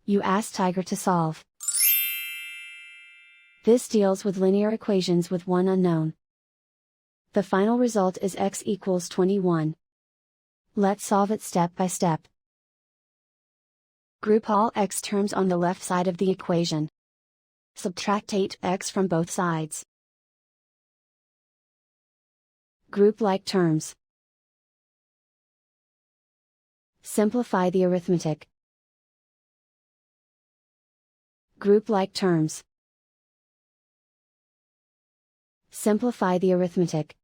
You ask Tiger to solve. This deals with linear equations with one unknown. The final result is x equals 21. Let's solve it step by step. Group all x terms on the left side of the equation. Subtract 8x from both sides. Group like terms. Simplify the arithmetic. Group like terms. Simplify the arithmetic.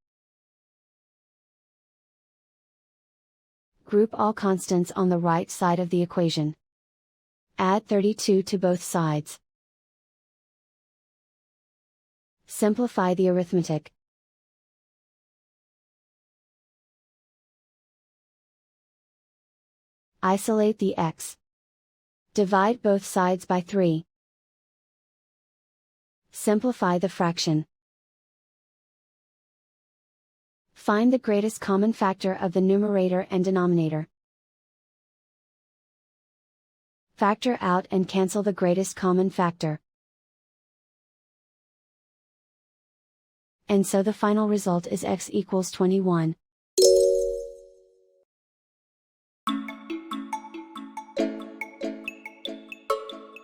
Group all constants on the right side of the equation. Add 32 to both sides. Simplify the arithmetic. Isolate the x. Divide both sides by 3. Simplify the fraction. Find the greatest common factor of the numerator and denominator. Factor out and cancel the greatest common factor. And so the final result is x equals 21.